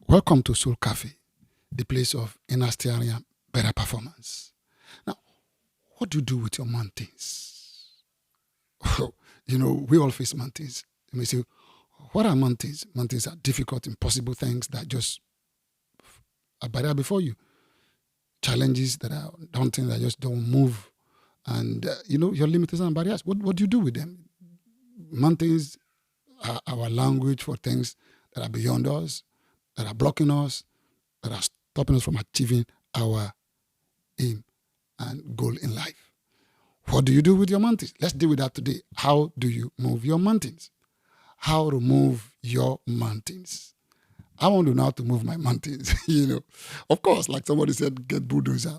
Welcome to Soul Cafe, the place of inner steering and better performance. Now, what do you do with your mountains? We all face mountains. You may say, what are mountains? Mountains are difficult, impossible things that just are barrier before you. Challenges that are daunting, that just don't move. And, your limitations and barriers. What do you do with them? Mountains are our language for things that are beyond us, that are blocking us, that are stopping us from achieving our aim and goal in life. What do you do with your mountains? Let's deal with that today. How do you move your mountains? How to move your mountains? I want to know how to move my mountains. Of course, like somebody said, get bulldozer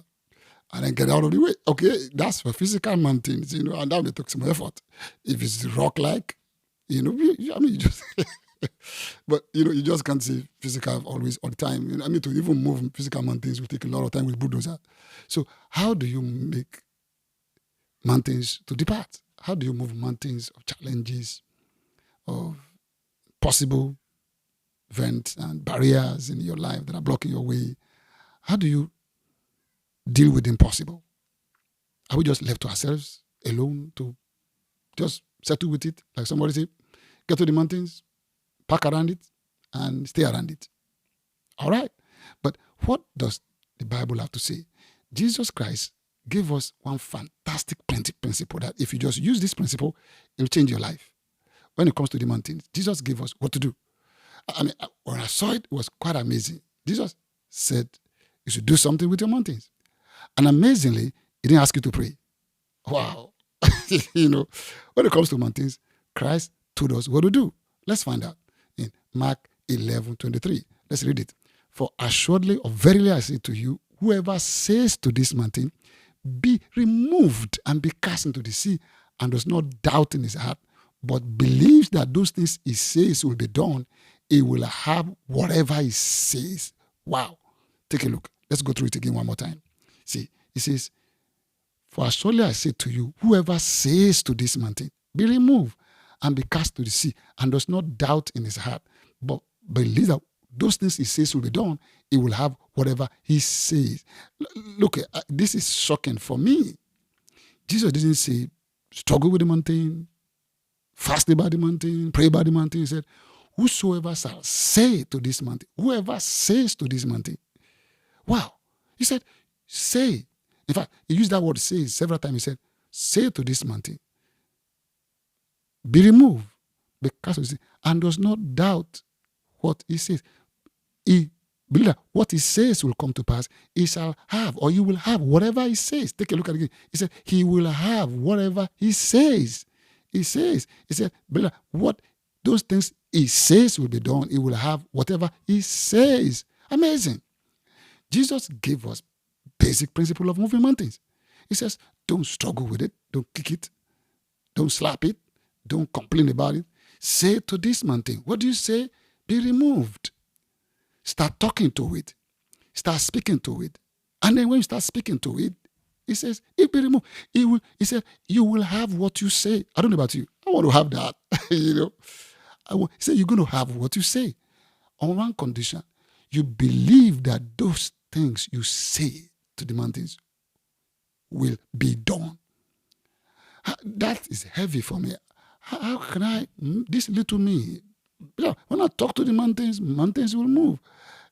and then get out of the way. Okay, that's for physical mountains, and that will take some effort. If it's rock-like, you just, but you just can't say physical always all the time. To even move physical mountains will take a lot of time with bulldozer. So how do you make mountains to depart? How do you move mountains of challenges, of possible events and barriers in your life that are blocking your way? How do you deal with the impossible? Are we just left to ourselves alone to just settle with it? Like somebody said, get to the mountains, park around it, and stay around it. All right. But what does the Bible have to say? Jesus Christ gave us one fantastic principle that if you just use this principle, it will change your life. When it comes to the mountains, Jesus gave us what to do. When I saw it, it was quite amazing. Jesus said you should do something with your mountains. And amazingly, he didn't ask you to pray. Wow. When it comes to mountains, Christ told us what to do. Let's find out in Mark 11:23. Let's read it. For assuredly or verily I say to you, whoever says to this mountain, be removed and be cast into the sea, and does not doubt in his heart, but believes that those things he says will be done, he will have whatever he says. Wow. Take a look. Let's go through it again one more time. See, it says, for assuredly I say to you, whoever says to this mountain, be removed and be cast to the sea, and does not doubt in his heart, but believes that those things he says will be done, he will have whatever he says. Look, this is shocking for me. Jesus didn't say, struggle with the mountain, fast about the mountain, pray about the mountain. He said, whosoever shall say to this mountain, whoever says to this mountain. Wow. He said, say. In fact, he used that word say several times. He said, say to this mountain, be removed, because of sin, and does not doubt what he says. He believes that what he says will come to pass. He shall have, or you will have whatever he says. Take a look at it again. He said, he will have whatever he says. He said, believe that what those things he says will be done. He will have whatever he says. Amazing. Jesus gave us basic principle of moving mountains. He says, don't struggle with it. Don't kick it. Don't slap it. Don't complain about it. Say to this mountain, what do you say? Be removed. Start talking to it. Start speaking to it. And then when you start speaking to it, he says, it be removed. He said, you will have what you say. I don't know about you. I want to have that. He said, you're going to have what you say. On one condition, you believe that those things you say to the mountains will be done. That is heavy for me. How can I, this little me, when I talk to the mountains, mountains will move.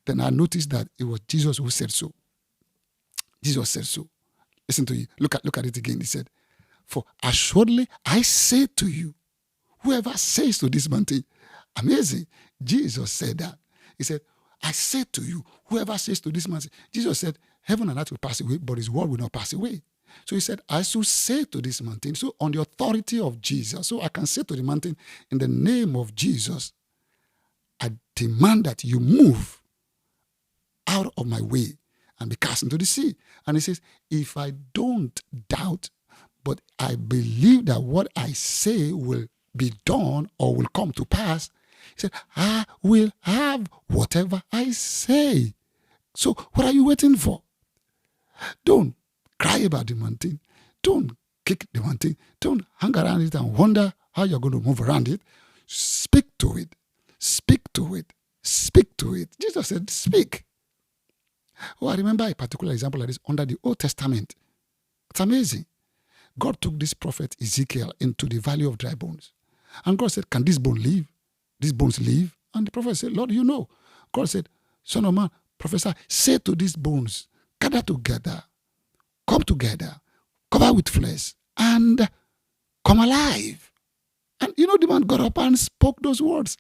Then I noticed that it was Jesus who said so. Jesus said so. Listen to you. Look at it again. He said, for assuredly I say to you, whoever says to this mountain, amazing. Jesus said that. He said, I say to you, whoever says to this mountain. Jesus said, heaven and earth will pass away, but his word will not pass away. So he said, I should say to this mountain, so on the authority of Jesus, so I can say to the mountain, in the name of Jesus, I demand that you move out of my way and be cast into the sea. And he says, if I don't doubt, but I believe that what I say will be done or will come to pass, he said, I will have whatever I say. So what are you waiting for? Don't cry about the mountain. Don't kick the mountain. Don't hang around it and wonder how you're going to move around it. Speak to it. Speak to it. Speak to to it. Jesus said, speak. Oh, I remember a particular example like this under the Old Testament. It's amazing. God took this prophet Ezekiel into the valley of dry bones. And God said, can this bone live? These bones live? And the prophet said, Lord, you know. God said, son of man, prophesy, say to these bones, gather together, come together, cover with flesh, and come alive. And the man got up and spoke those words.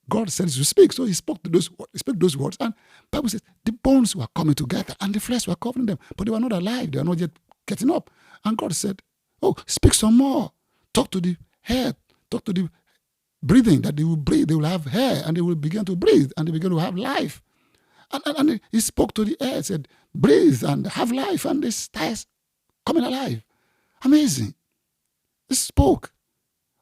God said to speak, so he spoke those words. And the Bible says the bones were coming together and the flesh were covering them, but they were not alive. They were not yet getting up. And God said, oh, speak some more. Talk to the head. Talk to the breathing, that they will breathe. They will have hair and they will begin to breathe and they begin to have life. And he spoke to the air, said, breathe and have life. And this tires coming alive. Amazing. He spoke.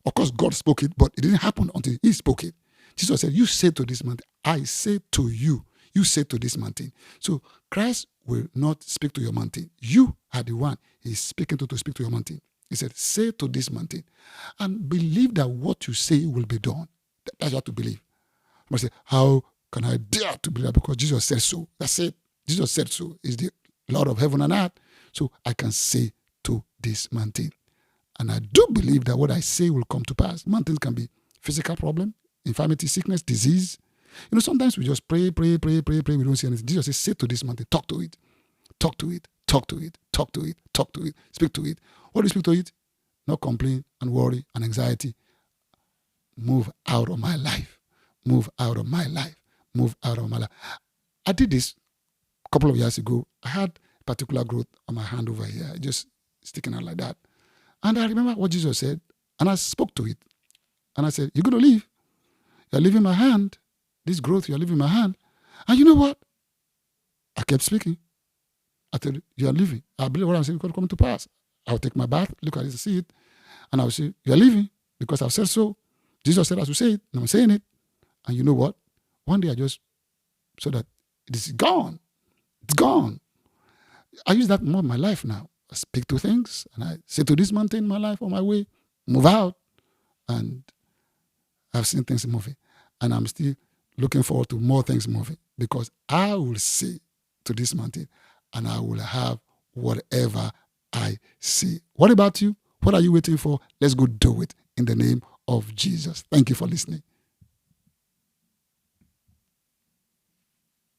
Of course, God spoke it, but it didn't happen until he spoke it. Jesus said, you say to this mountain, I say to you, you say to this mountain. So Christ will not speak to your mountain. You are the one he's speaking to speak to your mountain. He said, say to this mountain and believe that what you say will be done. That's what to believe. I must say, how can I dare to believe that? Because Jesus said so. That's it. Jesus said so. He's the Lord of heaven and earth. So I can say to this mountain. And I do believe that what I say will come to pass. Mountains can be physical problem, infirmity, sickness, disease. Sometimes we just pray. We don't see anything. Jesus says, say to this mountain, talk to it. Talk to it. Talk to it. Talk to it. Talk to it. Speak to it. What do you speak to it? Not complain and worry and anxiety. Move out of my life. Move out of my life. Move out of my life. I did this a couple of years ago. I had particular growth on my hand over here, just sticking out like that. And I remember what Jesus said, and I spoke to it. And I said, you're going to leave. You're leaving my hand. This growth, you're leaving my hand. And you know what? I kept speaking. I said, you're leaving. I believe what I'm saying is going to come to pass. I'll take my bath, look at it, see it, and I'll say, you're leaving because I've said so. Jesus said I should say it, and I'm saying it. And you know what? One day I just saw that it is gone. It's gone. I use that more in my life now. I speak to things, and I say to this mountain in my life on my way, move out. And I've seen things moving. And I'm still looking forward to more things moving because I will say to this mountain, and I will have whatever I see. What about you? What are you waiting for? Let's go do it in the name of Jesus. Thank you for listening.